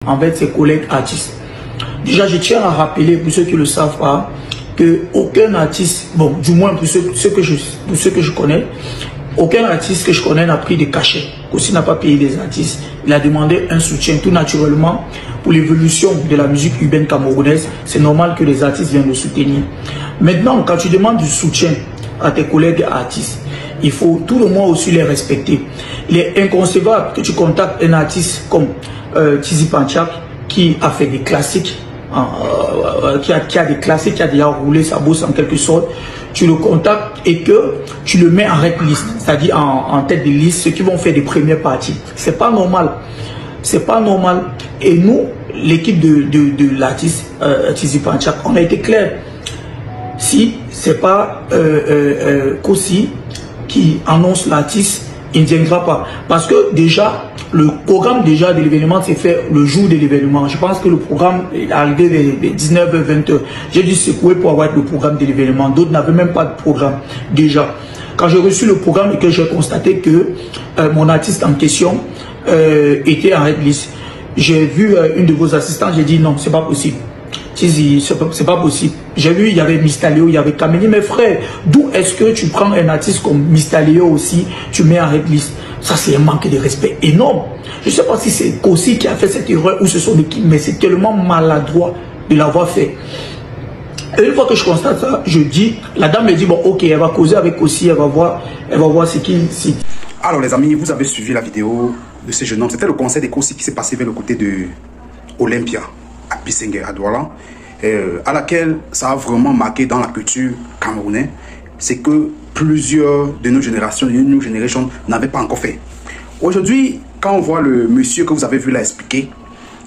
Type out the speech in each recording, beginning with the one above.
envers ses collègues artistes. Déjà, je tiens à rappeler, pour ceux qui ne le savent pas, qu'aucun artiste, bon, du moins pour ceux que je connais, aucun artiste que je connais n'a pris de cachet. Aussi n'a pas payé des artistes. Il a demandé un soutien tout naturellement pour l'évolution de la musique urbaine camerounaise. C'est normal que les artistes viennent le soutenir. Maintenant, quand tu demandes du soutien à tes collègues artistes, il faut tout le monde aussi les respecter. Il est inconcevable que tu contactes un artiste comme Tizi Panchak qui a fait des classiques, qui a des classiques, qui a déjà roulé sa bourse en quelque sorte. Tu le contactes et que tu le mets en red list, c'est-à-dire en tête de liste, ceux qui vont faire des premières parties. C'est pas normal. C'est pas normal. Et nous, l'équipe de l'artiste Tizi Panchak, on a été clair. Si c'est pas Kossi qui annonce l'artiste, il ne viendra pas. Parce que déjà, le programme de l'événement s'est fait le jour de l'événement. Je pense que le programme est arrivé vers 19h-20h. J'ai dû secouer pour avoir le programme de l'événement. D'autres n'avaient même pas de programme déjà. Quand j'ai reçu le programme et que j'ai constaté que mon artiste en question était en red list, j'ai vu une de vos assistants, j'ai dit non, c'est pas possible. C'est pas possible. J'ai vu, il y avait Mistaleo, il y avait Kameni. Mais frère, d'où est-ce que tu prends un artiste comme Mistaleo aussi, tu mets en red list? Ça, c'est un manque de respect énorme. Je ne sais pas si c'est Kossi qui a fait cette erreur ou ce sont l'équipe, mais c'est tellement maladroit de l'avoir fait. Et une fois que je constate ça, je dis, la dame me dit, bon, ok, elle va causer avec Kossi, elle va voir ce qu'il cite. Alors les amis, vous avez suivi la vidéo de ce jeune homme. C'était le concert de Kossi qui s'est passé vers le côté de Olympia, à Bissingé, à Douala, à laquelle ça a vraiment marqué dans la culture camerounaise, c'est que plusieurs de nos générations, n'avaient pas encore fait. Aujourd'hui, quand on voit le monsieur que vous avez vu là expliquer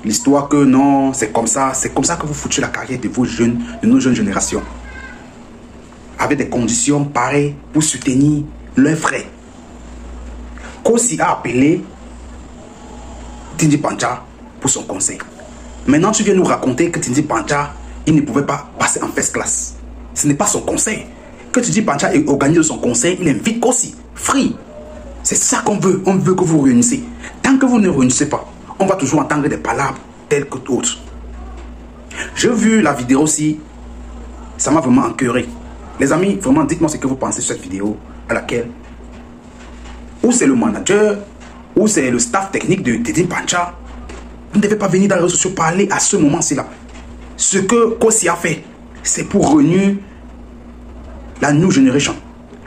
l'histoire que non, c'est comme ça que vous foutez la carrière de vos jeunes, de nos jeunes générations, avec des conditions pareilles pour soutenir leurs frères. Kossi a appelé Tizi Panchak pour son conseil. Maintenant, tu viens nous raconter que Tizi Panchak, il ne pouvait pas passer en first class. Ce n'est pas son conseil. Que Tizi Panchak organise son conseil, il invite Kossi. Free. C'est ça qu'on veut. On veut que vous réunissez. Tant que vous ne réunissez pas, on va toujours entendre des palabres telles que d'autres. J'ai vu la vidéo aussi. Ça m'a vraiment encoeuré. Les amis, vraiment, dites-moi ce que vous pensez de cette vidéo à laquelle ou c'est le manager, ou c'est le staff technique de Tizi Panchak. Vous ne devez pas venir dans les réseaux sociaux parler à ce moment-ci-là. Ce que Kossi a fait, c'est pour réunir la new generation,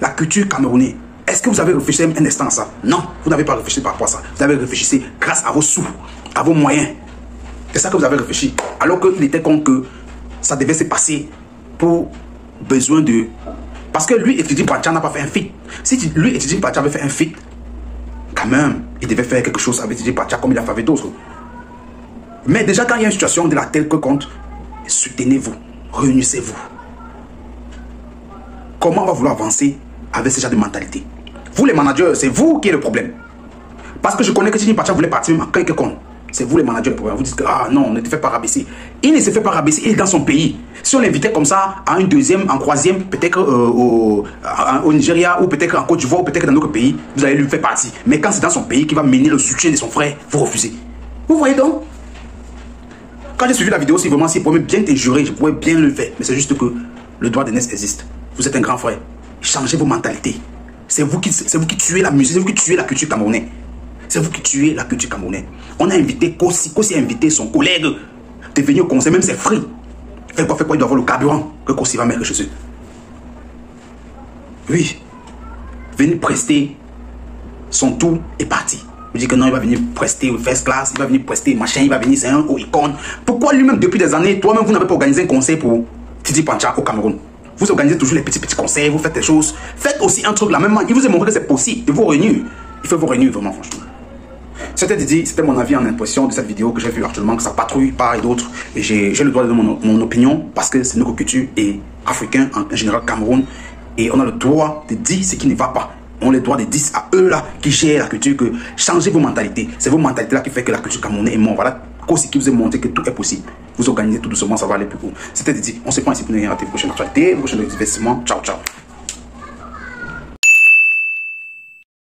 la culture camerounaise. Est-ce que vous avez réfléchi un instant à ça? Non, vous n'avez pas réfléchi par rapport à ça. Vous avez réfléchi grâce à vos sous, à vos moyens. C'est ça que vous avez réfléchi. Alors qu'il était con que ça devait se passer pour besoin de... Parce que lui et Tizi Panchak n'a pas fait un feat. Si lui et Tizi Panchak avaient fait un feat, quand même, il devait faire quelque chose avec Tizi Panchak comme il a fait avec d'autres. Mais déjà, quand il y a une situation de la telle que compte, soutenez-vous, réunissez-vous. Comment on va vouloir avancer avec ce genre de mentalité? Vous les managers, c'est vous qui êtes le problème. Parce que je connais que Tizi Panchak voulait partir même en quelque compte. C'est vous les managers le problème. Vous dites que ah non, on ne te fait pas rabaisser. Il ne se fait pas rabaisser, il est dans son pays. Si on l'invitait comme ça à une deuxième, en troisième, peut-être au Nigeria, ou peut-être en Côte d'Ivoire, ou peut-être dans d'autres pays, vous allez lui faire partie. Mais quand c'est dans son pays qui va mener le soutien de son frère, vous refusez. Vous voyez donc? Quand j'ai suivi la vidéo, si vraiment s'il pouvait bien t'injurer, je pourrais bien le faire. Mais c'est juste que le droit d'aînesse existe. Vous êtes un grand frère. Changez vos mentalités. C'est vous qui tuez la musique, c'est vous qui tuez la culture camerounaise. C'est vous qui tuez la culture camerounaise. On a invité Kossi. Kossi a invité son collègue de venir au conseil, même c'est free. Fait quoi, il doit avoir le carburant que Kossi va mettre chez eux. Oui. Venir prester son tour est parti. Vous dites que non, il va venir prester au first class, il va venir prester machin, il va venir, c'est un haut icône. Pourquoi lui-même, depuis des années, toi-même, vous n'avez pas organisé un conseil pour Tizi Panchak au Cameroun? Vous organisez toujours les petits conseils, vous faites des choses. Faites aussi un truc la même manière. Il vous a montré que c'est possible de vous réunir. Il faut vous réunir vraiment, franchement. C'était mon avis en impression de cette vidéo que j'ai vu actuellement, que ça patrouille par et d'autres. Et j'ai le droit de donner mon opinion parce que c'est notre culture et africain en général Cameroun. Et on a le droit de dire ce qui ne va pas. On a le droit de dire à eux là qui gèrent la culture que changez vos mentalités. C'est vos mentalités là qui fait que la culture camerounaise est morte. Voilà, Kossi qui vous a montré que tout est possible. Vous organisez tout doucement, ça va aller plus haut. C'était dit, on se prend ici pour une prochaine actualité, prochain divertissement. Ciao, ciao.